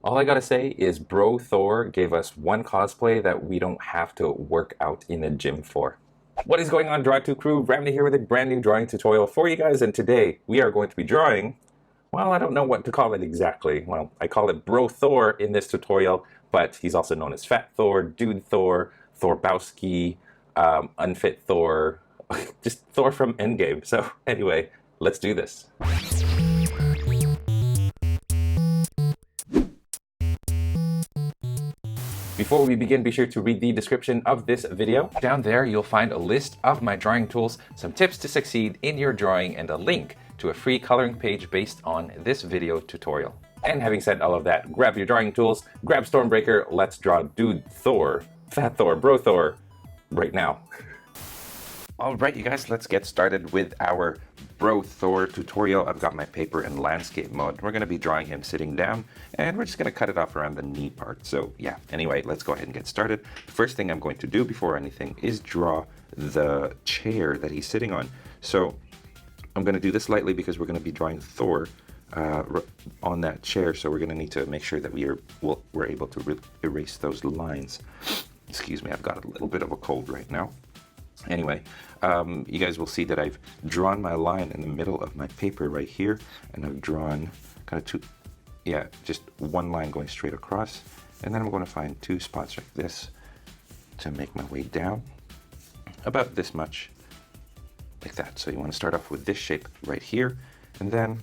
All I gotta say is Bro Thor gave us one cosplay that we don't have to work out in the gym for. What is going on, Draw 2 crew? Ramny here with a brand new drawing tutorial for you guys, and today we are going to be drawing, well, I don't know what to call it exactly. Well, I call it Bro Thor in this tutorial, but he's also known as Fat Thor, Dude Thor, Thor-bowski, Unfit Thor, just Thor from Endgame. So anyway, let's do this. Before we begin, be sure to read the description of this video. Down there, you'll find a list of my drawing tools, some tips to succeed in your drawing, and a link to a free coloring page based on this video tutorial. And having said all of that, grab your drawing tools, grab Stormbreaker, let's draw Dude Thor, Fat Thor, Bro Thor, right now. Alright you guys, let's get started with our Bro Thor tutorial. I've got my paper in landscape mode. We're going to be drawing him sitting down, and we're just going to cut it off around the knee part. So yeah, anyway, let's go ahead and get started. The first thing I'm going to do before anything is draw the chair that he's sitting on. So I'm going to do this lightly because we're going to be drawing Thor on that chair, so we're going to need to make sure that we're able to erase those lines. Excuse me, I've got a little bit of a cold right now. Anyway, you guys will see that I've drawn my line in the middle of my paper right here, and I've drawn kind of just one line going straight across, and then I'm going to find two spots like this to make my way down about this much, like that. So you want to start off with this shape right here, and then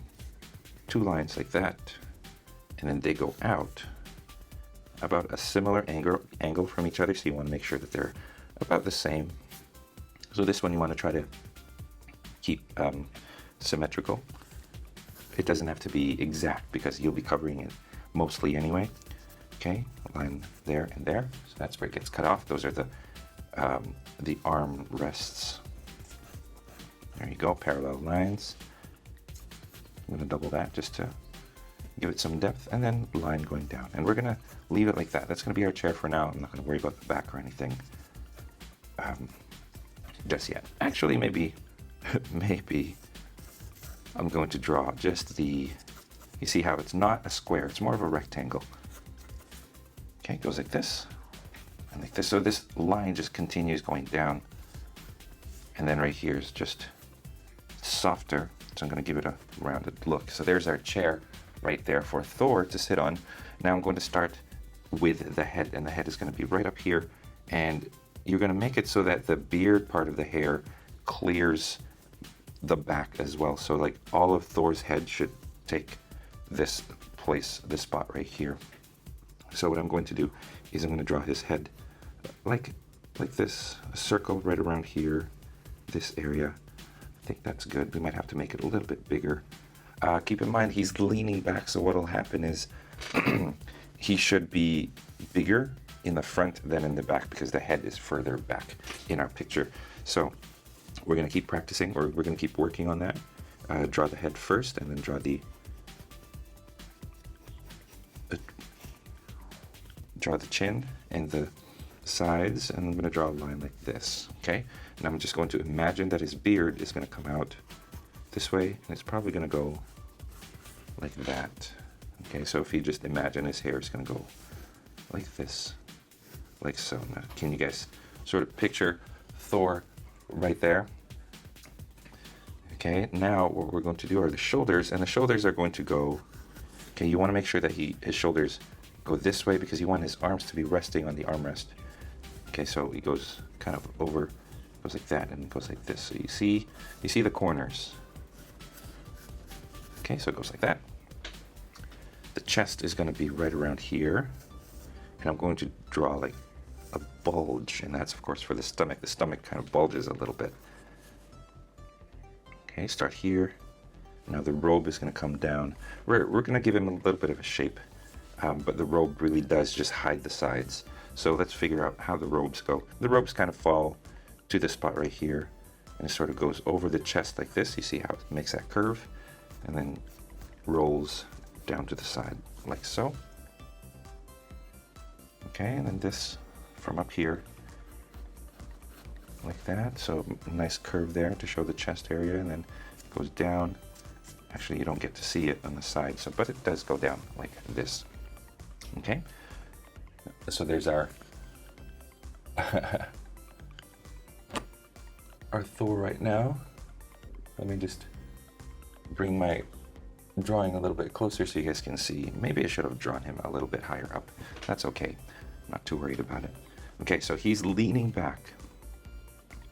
two lines like that, and then they go out about a similar angle from each other, so you want to make sure that they're about the same. So this one you want to try to keep symmetrical. It doesn't have to be exact because you'll be covering it mostly anyway. Okay, line there and there. So that's where it gets cut off. Those are the arm rests. There you go, parallel lines. I'm going to double that just to give it some depth, and then line going down. And we're going to leave it like that. That's going to be our chair for now. I'm not going to worry about the back or anything just yet. Actually, maybe I'm going to draw just you see how it's not a square, it's more of a rectangle. Okay, it goes like this and like this. So this line just continues going down, and then right here is just softer. So I'm going to give it a rounded look. So there's our chair right there for Thor to sit on. Now I'm going to start with the head, and the head is going to be right up here, and you're going to make it so that the beard part of the hair clears the back as well. So like all of Thor's head should take this place, this spot right here. So what I'm going to do is I'm going to draw his head like this, a circle right around here, this area. I think that's good. We might have to make it a little bit bigger. Keep in mind he's leaning back, so what'll happen is he should be bigger in the front than in the back because the head is further back in our picture. So we're going to keep practicing, or we're going to keep working on that. Draw the head first, and then draw the chin and the sides, and I'm going to draw a line like this. Okay, and I'm just going to imagine that his beard is going to come out this way, and it's probably going to go like that. Okay, so if you just imagine his hair is going to go like this, like so. Now, can you guys sort of picture Thor right there? Okay, now what we're going to do are the shoulders, and the shoulders are going to go, okay, you want to make sure that his shoulders go this way because you want his arms to be resting on the armrest. Okay, so he goes kind of over, goes like that, and it goes like this. So you see the corners. Okay, so it goes like that. The chest is going to be right around here, and I'm going to draw like a bulge, and that's of course for the stomach. The stomach kind of bulges a little bit. Okay, start here. Now the robe is going to come down. We're going to give him a little bit of a shape, but the robe really does just hide the sides. So let's figure out how the robes go. The robes kind of fall to the spot right here, and it sort of goes over the chest like this. You see how it makes that curve, and then rolls down to the side like so. Okay, and then this from up here like that. So a nice curve there to show the chest area, and then it goes down. Actually, you don't get to see it on the side, so but it does go down like this. Okay, so there's our our Thor right now. Let me just bring my drawing a little bit closer so you guys can see. Maybe I should have drawn him a little bit higher up. That's okay. I'm not too worried about it. Okay, so he's leaning back.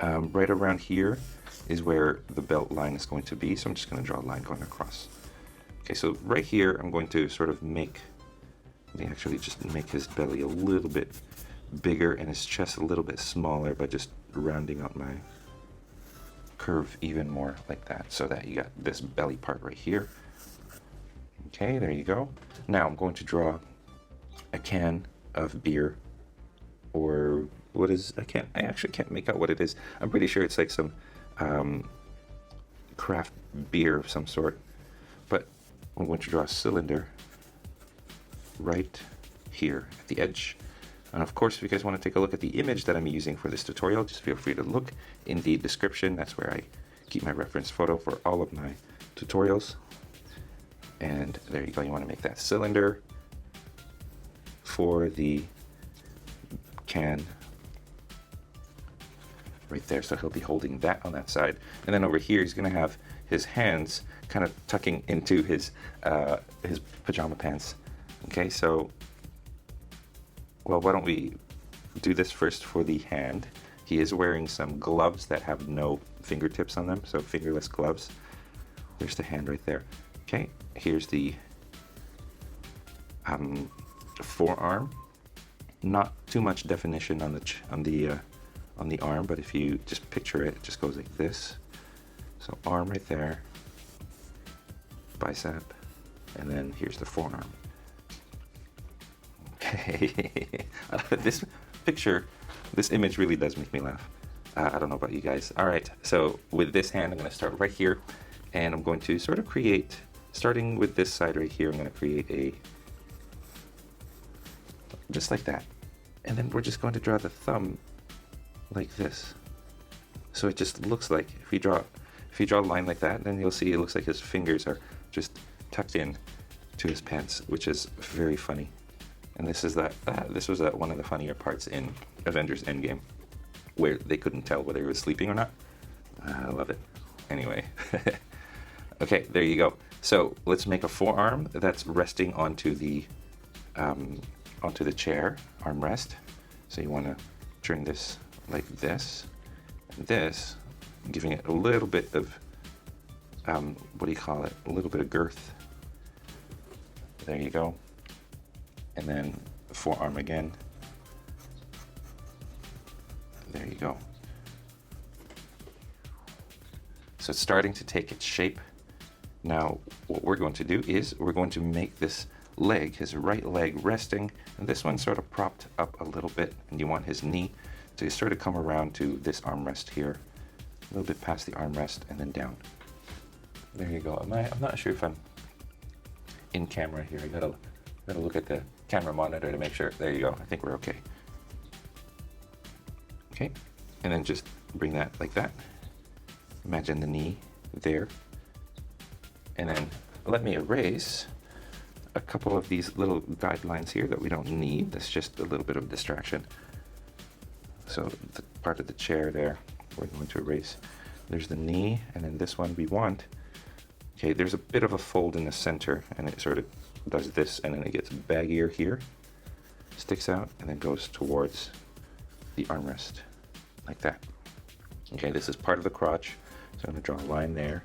Right around here is where the belt line is going to be. So I'm just going to draw a line going across. Okay, so right here, I'm going to sort of make, let me actually just make his belly a little bit bigger and his chest a little bit smaller by just rounding out my curve even more like that, so that you got this belly part right here. Okay, there you go. Now I'm going to draw a can of beer, or what is, I actually can't make out what it is. I'm pretty sure it's like some craft beer of some sort, but I'm going to draw a cylinder right here at the edge. And of course, if you guys want to take a look at the image that I'm using for this tutorial, just feel free to look in the description. That's where I keep my reference photo for all of my tutorials. And there you go. You want to make that cylinder for the can right there. So he'll be holding that on that side. And then over here, he's going to have his hands kind of tucking into his pajama pants. Okay, so, well, why don't we do this first for the hand. He is wearing some gloves that have no fingertips on them, so fingerless gloves. There's the hand right there. Okay, here's the forearm. Not too much definition on the arm, but if you just picture it, it just goes like this. So arm right there, bicep, and then here's the forearm. Okay, this picture, this image really does make me laugh. I don't know about you guys. All right, so with this hand, I'm going to start right here, and I'm going to sort of create, starting with this side right here, I'm going to create a, just like that. And then we're just going to draw the thumb like this. So it just looks like, if you draw a line like that, then you'll see it looks like his fingers are just tucked in to his pants, which is very funny. And this is this was one of the funnier parts in Avengers Endgame, where they couldn't tell whether he was sleeping or not. I love it. Anyway, okay, there you go. So let's make a forearm that's resting onto the chair armrest. So you want to turn this like this, and this, giving it a little bit of what do you call it? A little bit of girth. There you go. And then forearm again. There you go. So it's starting to take its shape. Now, what we're going to do is we're going to make this leg, his right leg, resting, and this one sort of propped up a little bit, and you want his knee to sort of come around to this armrest here, a little bit past the armrest, and then down. There you go. I'm not sure if I'm in camera here. I gotta look at the camera monitor to make sure. There you go. I think we're okay. Okay, and then just bring that like that. Imagine the knee there. And then let me erase a couple of these little guidelines here that we don't need. That's just a little bit of distraction. So the part of the chair there, we're going to erase. There's the knee, and then this one we want. Okay, there's a bit of a fold in the center, and it sort of does this, and then it gets baggier here, sticks out, and then goes towards the armrest, like that. Okay, this is part of the crotch, so I'm going to draw a line there,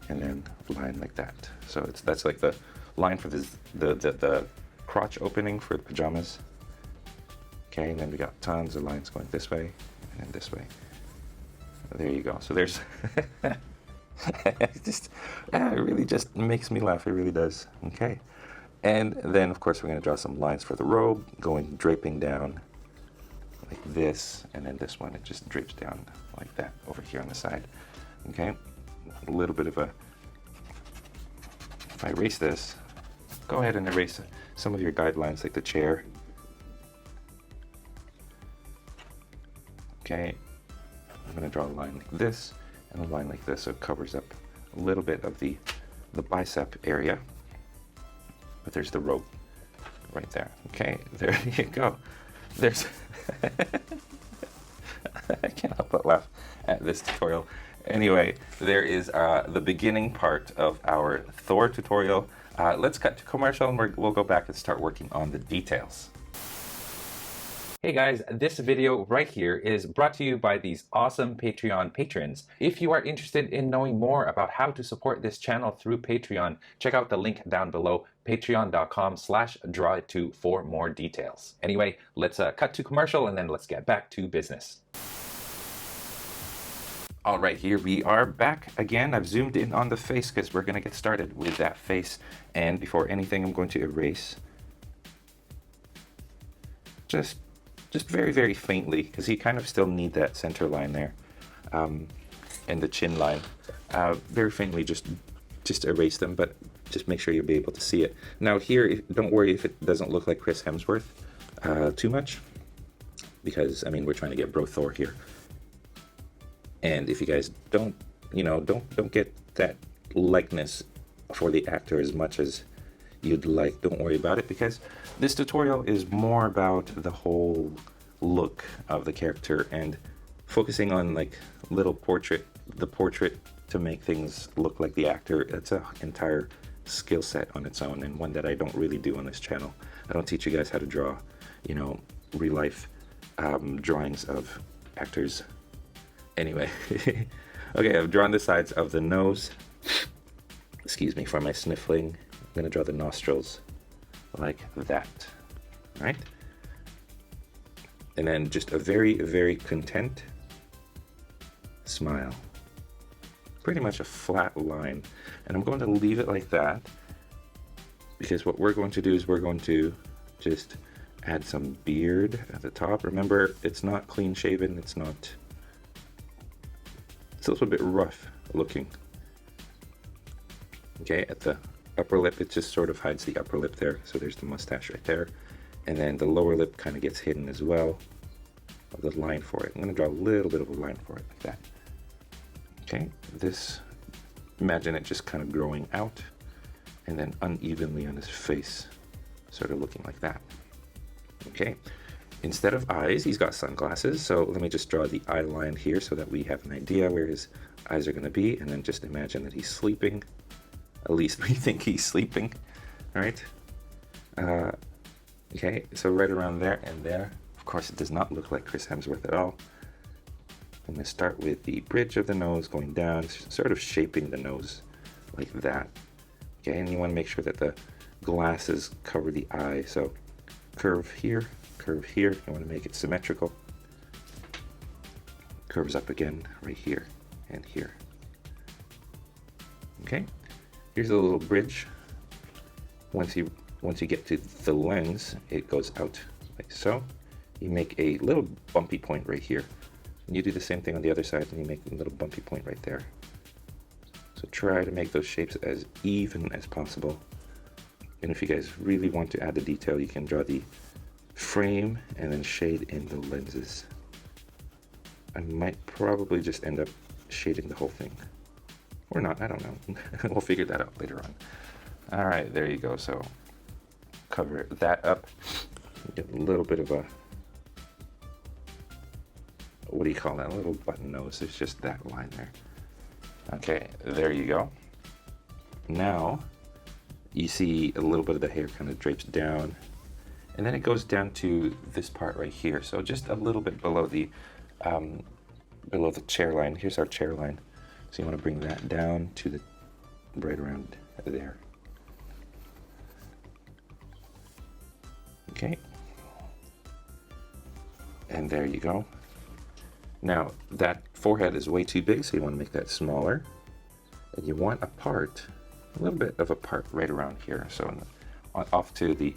and then a line like that. So that's like the line for the crotch opening for the pajamas. Okay, and then we got tons of lines going this way, and then this way. There you go. So there's, it really just makes me laugh. It really does. Okay. And then, of course, we're going to draw some lines for the robe, draping down like this, and then this one, it just drapes down like that over here on the side. Okay, a little bit of a, if I erase this, go ahead and erase some of your guidelines like the chair. Okay, I'm going to draw a line like this and a line like this, so it covers up a little bit of the bicep area. But there's the rope right there. Okay, there you go. There's I can't help but laugh at this tutorial. Anyway, there is the beginning part of our Thor tutorial. Let's cut to commercial and we'll go back and start working on the details. Hey guys, this video right here is brought to you by these awesome Patreon patrons. If you are interested in knowing more about how to support this channel through Patreon, check out the link down below, patreon.com/drawit2 for more details. Anyway, let's cut to commercial and then let's get back to business. All right, here we are back again. I've zoomed in on the face because we're going to get started with that face. And before anything, I'm going to erase just very, very faintly, because you kind of still need that center line there, and the chin line. Very faintly, just erase them, but just make sure you'll be able to see it. Now here, don't worry if it doesn't look like Chris Hemsworth too much, because I mean we're trying to get Bro Thor here. And if you guys don't get that likeness for the actor as much as you'd like, don't worry about it, because this tutorial is more about the whole look of the character and focusing on like the portrait to make things look like the actor. It's an entire skill set on its own, and one that I don't really do on this channel. I don't teach you guys how to draw, real life drawings of actors. Anyway, okay, I've drawn the sides of the nose. Excuse me for my sniffling. I'm gonna draw the nostrils like that, right? And then just a very, very content smile. Pretty much a flat line. And I'm going to leave it like that, because what we're going to do is we're going to just add some beard at the top. Remember, it's not clean shaven, it's a little bit rough looking. Okay, at the upper lip, it just sort of hides the upper lip there. So there's the mustache right there. And then the lower lip kind of gets hidden as well. The line for it. I'm going to draw a little bit of a line for it like that. Okay, imagine it just kind of growing out and then unevenly on his face, sort of looking like that. Okay, instead of eyes, he's got sunglasses. So let me just draw the eye line here so that we have an idea where his eyes are going to be. And then just imagine that he's sleeping. At least we think he's sleeping, all right? Okay, so right around there and there. Of course, it does not look like Chris Hemsworth at all. I'm going to start with the bridge of the nose going down, sort of shaping the nose like that. Okay, and you want to make sure that the glasses cover the eye. So curve here, you want to make it symmetrical. Curves up again right here and here. Okay, here's a little bridge. Once you get to the lens, it goes out like so. You make a little bumpy point right here. And you do the same thing on the other side, and you make a little bumpy point right there. So try to make those shapes as even as possible. And if you guys really want to add the detail, you can draw the frame and then shade in the lenses. I might probably just end up shading the whole thing. Or not, I don't know. We'll figure that out later on. All right, there you go. So cover that up. Get a little bit of a, what do you call that? A little button nose. It's just that line there. Okay, there you go. Now you see a little bit of the hair kind of drapes down, and then it goes down to this part right here. So just a little bit below the chair line. Here's our chair line. So you want to bring that down to the right around there. Okay. And there you go. Now that forehead is way too big, so you want to make that smaller. And you want a little bit of a part right around here. So off to the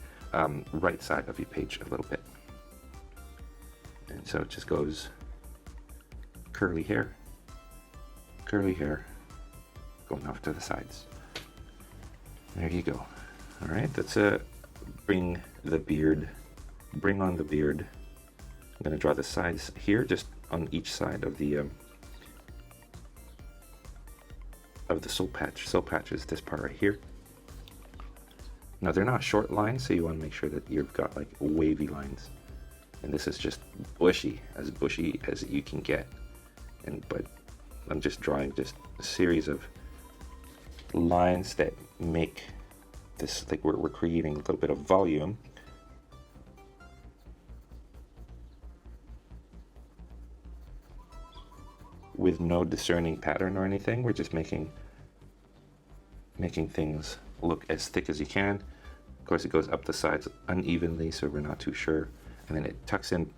right side of your page a little bit. And so it just goes curly hair, going off to the sides. There you go. All right, that's bring on the beard. I'm going to draw the sides here, just on each side of the soul patch. Soul patch is this part right here. Now they're not short lines, so you want to make sure that you've got like wavy lines. And this is just bushy as you can get. But I'm just drawing just a series of lines that make this, like we're creating a little bit of volume. With no discerning pattern or anything. We're just making things look as thick as you can. Of course, it goes up the sides unevenly, so we're not too sure. And then it tucks in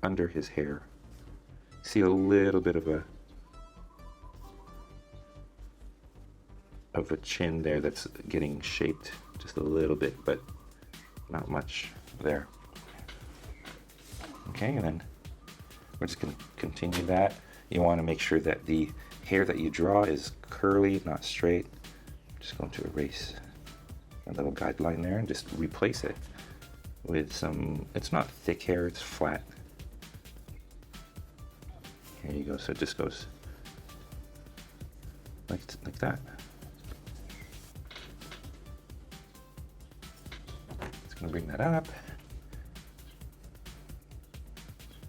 under his hair. See a little bit of a chin there that's getting shaped just a little bit, but not much there. Okay, and then we're just going to continue that. You want to make sure that the hair that you draw is curly, not straight. I'm just going to erase a little guideline there and just replace it with some, it's not thick hair, it's flat. Here you go, so it just goes like that. It's going to bring that up.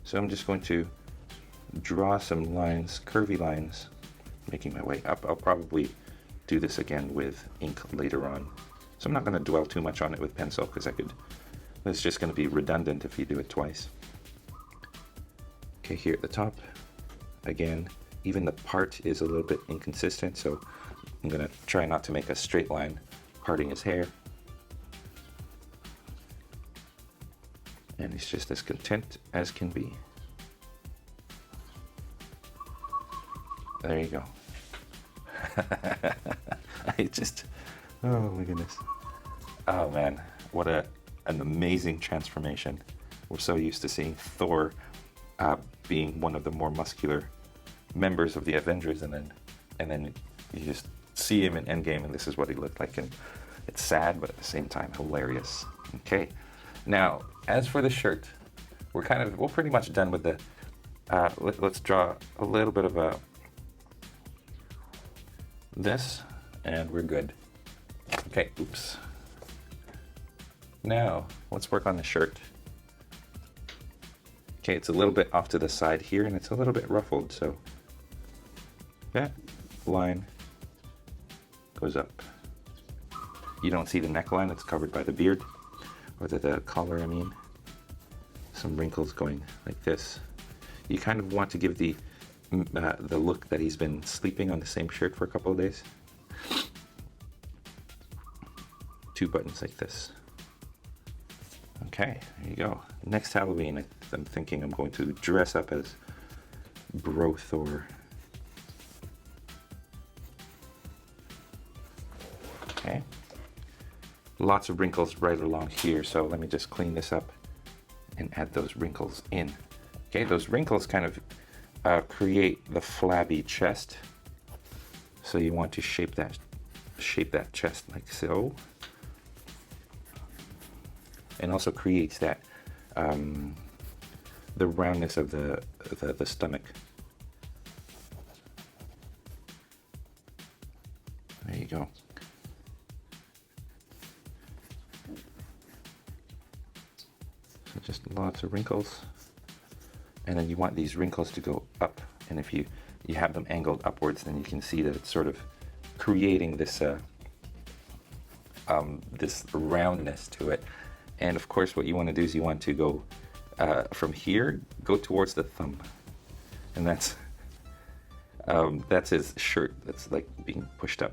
So I'm just going to draw some lines, curvy lines, making my way up. I'll probably do this again with ink later on. So I'm not going to dwell too much on it with pencil because it's just going to be redundant if you do it twice. Okay, here at the top, again, even the part is a little bit inconsistent, so I'm going to try not to make a straight line parting his hair. And he's just as content as can be. There you go. Oh my goodness. Oh man, what an amazing transformation. We're so used to seeing Thor being one of the more muscular members of the Avengers, and then you just see him in Endgame, and this is what he looked like, and it's sad, but at the same time hilarious. Okay, now as for the shirt, we're pretty much done with the. Let's draw a little bit of this, and we're good. Okay, oops. Now let's work on the shirt. Okay, it's a little bit off to the side here, and it's a little bit ruffled, so that line goes up. You don't see the neckline, it's covered by the beard, or the collar, I mean. Some wrinkles going like this. You kind of want to give the look that he's been sleeping on the same shirt for a couple of days. 2 buttons like this. Okay, there you go. Next Halloween, I'm thinking I'm going to dress up as Bro Thor. Okay. Lots of wrinkles right along here, so let me just clean this up and add those wrinkles in. Okay, those wrinkles kind of create the flabby chest, so you want to shape that chest like so, and also creates that the roundness of the stomach. There you go. So just lots of wrinkles. And then you want these wrinkles to go up, and if you have them angled upwards, then you can see that it's sort of creating this this roundness to it. And of course, what you want to do is you want to go from here, go towards the thumb, and that's his shirt that's like being pushed up.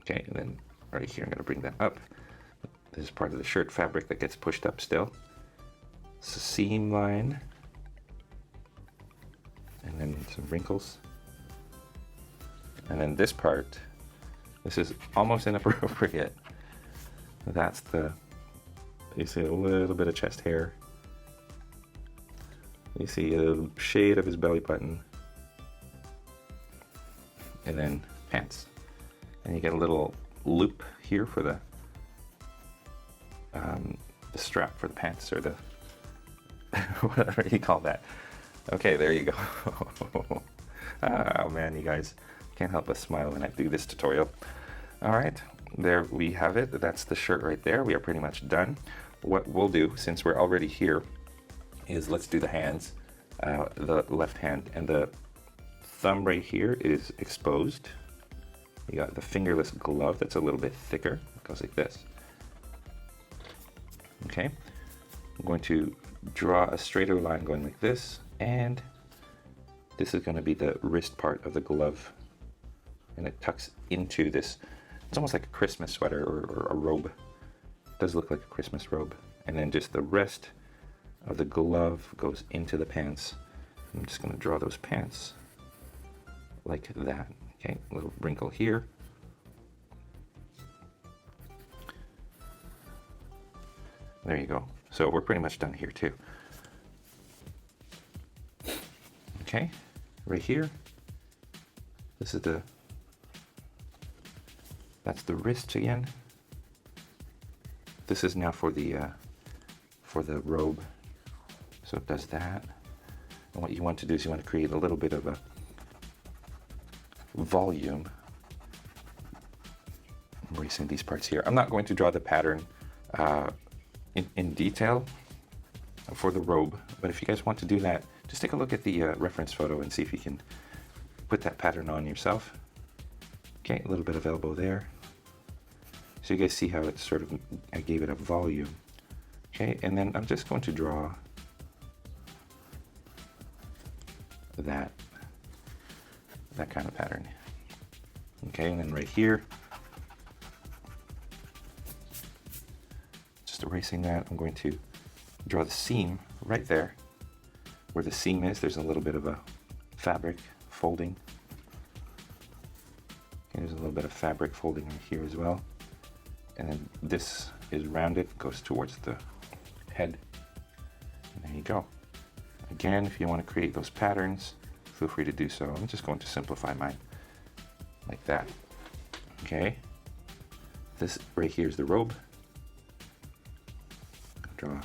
Okay, and then right here, I'm going to bring that up. This is part of the shirt fabric that gets pushed up still. It's a seam line. And then some wrinkles. And then this part, this is almost inappropriate. That's you see a little bit of chest hair. You see a shade of his belly button. And then pants. And you get a little loop here for the strap for the pants, or the whatever you call that. Okay, there you go. Oh man, you guys can't help but smile when I do this tutorial. All right, there we have it. That's the shirt right there. We are pretty much done. What we'll do, since we're already here, is let's do the hands. The left hand and the thumb right here is exposed. You got the fingerless glove that's a little bit thicker. It goes like this. Okay, I'm going to draw a straighter line going like this, and this is going to be the wrist part of the glove, and it tucks into this. It's almost like a Christmas sweater or a robe. It does look like a Christmas robe. And then just the rest of the glove goes into the pants. I'm just going to draw those pants like that. Okay, a little wrinkle here. There you go. So we're pretty much done here too. Okay, right here. This is that's the wrist again. This is now for the robe. So it does that. And what you want to do is you want to create a little bit of a volume. I'm erasing these parts here. I'm not going to draw the pattern in detail for the robe, but if you guys want to do that, just take a look at the reference photo and see if you can put that pattern on yourself. Okay, a little bit of elbow there. So you guys see how it's sort of, I gave it a volume. Okay, and then I'm just going to draw that kind of pattern. Okay, and then right here, just erasing that, I'm going to draw the seam right there. Where the seam is, there's a little bit of a fabric folding. Okay, there's a little bit of fabric folding right here as well. And then this is rounded, goes towards the head. And there you go. Again, if you want to create those patterns, feel free to do so. I'm just going to simplify mine like that. Okay. This right here is the robe. Draw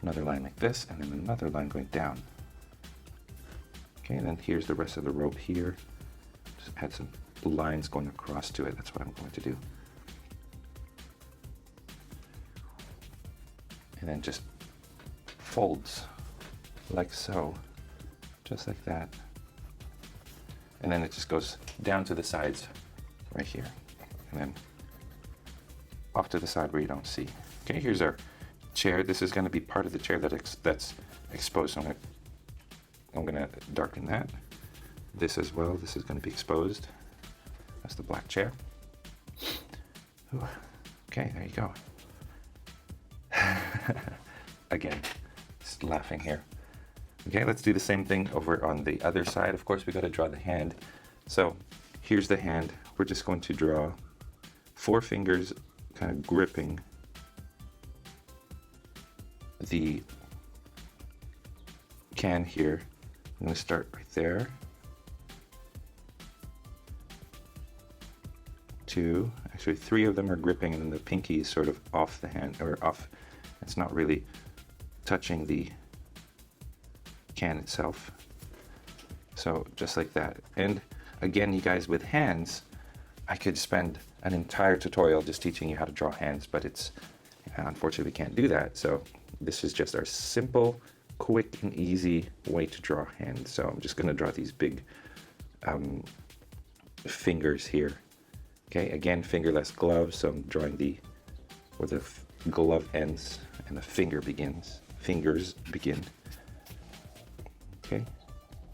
another line like this, and then another line going down. Okay, and then here's the rest of the robe here. Just add some lines going across to it. That's what I'm going to do. And then just folds like so, just like that. And then it just goes down to the sides right here, and then off to the side where you don't see. Okay, here's our chair. This is going to be part of the chair that's exposed. So I'm going to darken that. This as well. This is going to be exposed. That's the black chair. Ooh. Okay, there you go. Again, just laughing here. Okay, let's do the same thing over on the other side. Of course, we got to draw the hand. So here's the hand. We're just going to draw 4 fingers kind of gripping the can here. I'm going to start right there. 2, actually 3 of them are gripping, and then the pinky is sort of off the hand, or off. It's not really touching the can itself. So just like that. And again, you guys, with hands, I could spend an entire tutorial just teaching you how to draw hands, but it's unfortunately we can't do that. So this is just our simple, quick and easy way to draw hands. So I'm just going to draw these big fingers here. Okay, again, fingerless gloves. So I'm drawing where the glove ends and the fingers begin. Okay,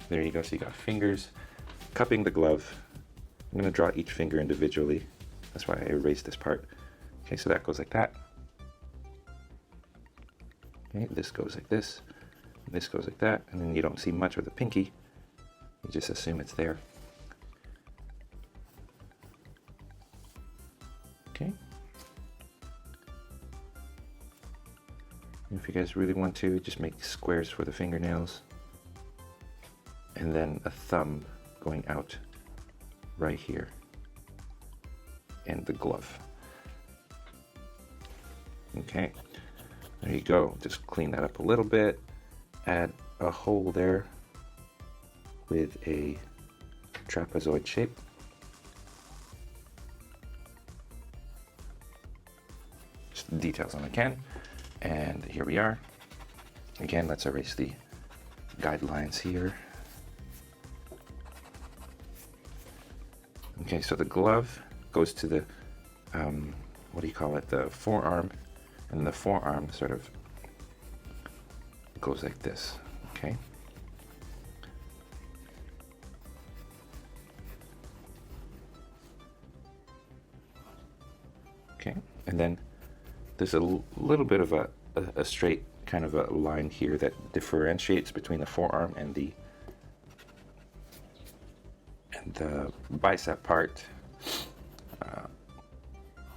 there you go. So you got fingers cupping the glove. I'm going to draw each finger individually. That's why I erased this part. Okay, so that goes like that. Okay, this goes like this. This goes like that. And then you don't see much of the pinky. You just assume it's there. Okay. And if you guys really want to, just make squares for the fingernails. And then a thumb going out right here. And the glove. Okay. There you go. Just clean that up a little bit. Add a hole there with a trapezoid shape. details on the can. And here we are. Again, let's erase the guidelines here. Okay, so the glove goes to the, what do you call it, the forearm, and the forearm sort of goes like this, okay? Okay, and then there's a little bit of a straight kind of a line here that differentiates between the forearm and the bicep part.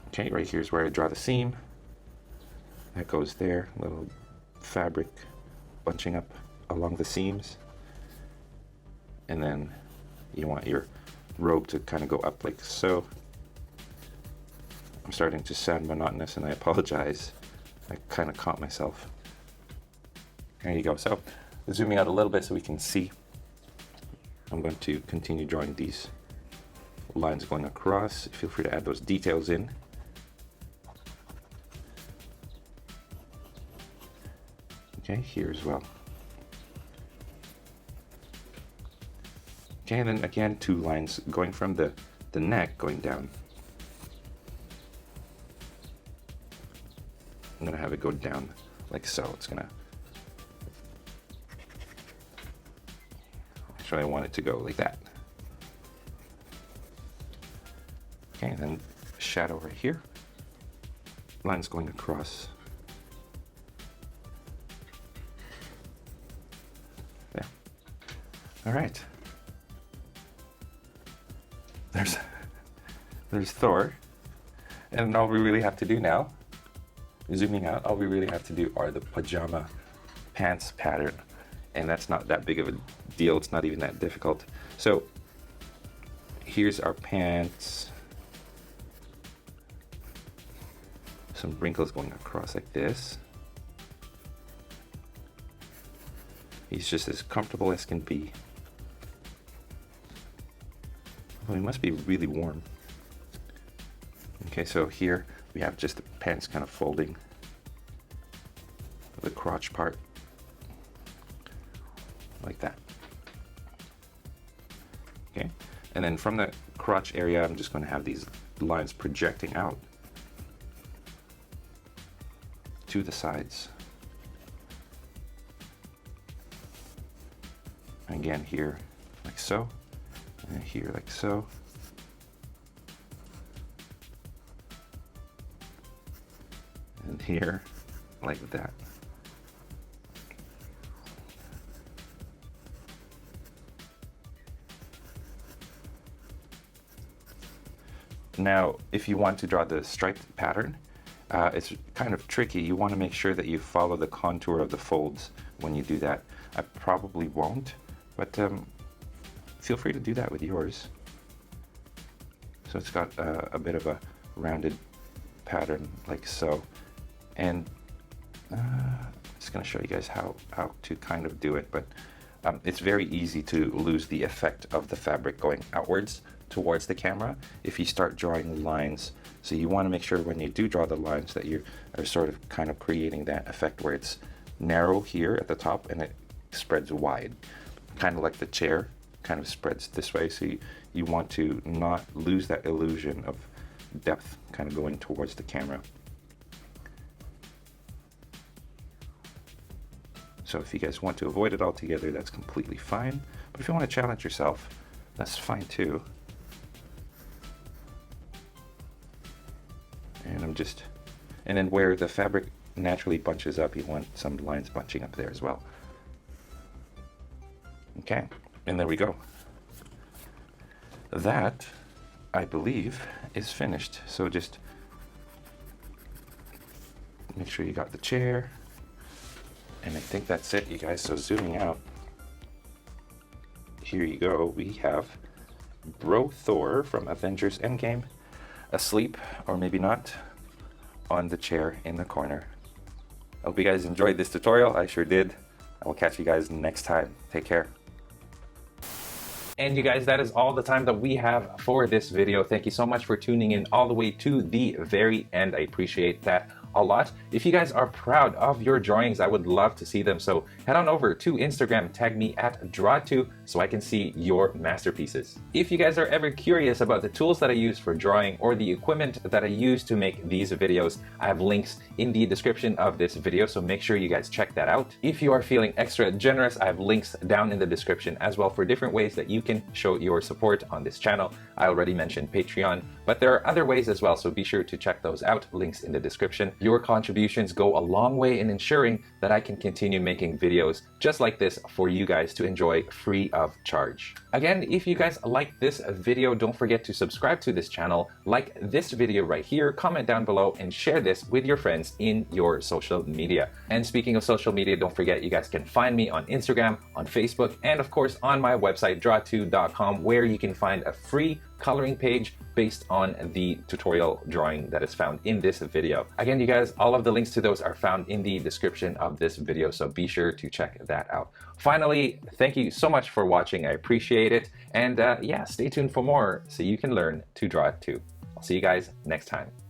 Okay, right here's where I draw the seam. That goes there, little fabric bunching up along the seams. And then you want your robe to kind of go up like so. I'm starting to sound monotonous and I apologize. I kind of caught myself. There you go. So zooming out a little bit so we can see. I'm going to continue drawing these lines going across. Feel free to add those details in. Okay, here as well. Okay, and then again, 2 lines going from the neck going down. I'm gonna have it go down like so. It's gonna, actually I want it to go like that. Okay, and then shadow right here. Lines going across. There. All right. There's Thor. And all we really have to do now, zooming out, all we really have to do are the pajama pants pattern. And that's not that big of a deal. It's not even that difficult. So here's our pants. Some wrinkles going across like this. He's just as comfortable as can be. Well, he must be really warm. Okay, so here we have just the pants kind of folding the crotch part like that. Okay, and then from the crotch area, I'm just going to have these lines projecting out to the sides. Again, here like so, and here like so. And here like that. Now, if you want to draw the striped pattern, it's kind of tricky. You want to make sure that you follow the contour of the folds when you do that. I probably won't, but feel free to do that with yours. So it's got a bit of a rounded pattern like so. And I'm just going to show you guys how to kind of do it, but it's very easy to lose the effect of the fabric going outwards towards the camera if you start drawing lines. So you want to make sure when you do draw the lines that you are sort of kind of creating that effect where it's narrow here at the top and it spreads wide, kind of like the chair kind of spreads this way. So you want to not lose that illusion of depth kind of going towards the camera. So if you guys want to avoid it altogether, that's completely fine. But if you want to challenge yourself, that's fine too. And then where the fabric naturally bunches up, you want some lines bunching up there as well. Okay, and there we go. That, I believe, is finished. So just make sure you got the chair. And I think that's it, you guys. So zooming out, here you go. We have Bro Thor from Avengers Endgame asleep, or maybe not, on the chair in the corner. I hope you guys enjoyed this tutorial. I sure did. I will catch you guys next time. Take care. And you guys, that is all the time that we have for this video. Thank you so much for tuning in all the way to the very end. I appreciate that a lot. If you guys are proud of your drawings, I would love to see them. So head on over to Instagram, tag me at draw2 so I can see your masterpieces. If you guys are ever curious about the tools that I use for drawing or the equipment that I use to make these videos, I have links in the description of this video, so make sure you guys check that out. If you are feeling extra generous, I have links down in the description as well for different ways that you can show your support on this channel. I already mentioned Patreon, but there are other ways as well, so be sure to check those out. Links in the description. Your contributions go a long way in ensuring that I can continue making videos just like this for you guys to enjoy free of charge. Again, if you guys like this video, don't forget to subscribe to this channel, like this video right here, comment down below, and share this with your friends in your social media. And speaking of social media, don't forget you guys can find me on Instagram, on Facebook, and of course on my website draw2.com, where you can find a free coloring page based on the tutorial drawing that is found in this video. Again, you guys, all of the links to those are found in the description of this video, so be sure to check that out. Finally, thank you so much for watching. I appreciate it. And yeah, stay tuned for more so you can learn to draw it too. I'll see you guys next time.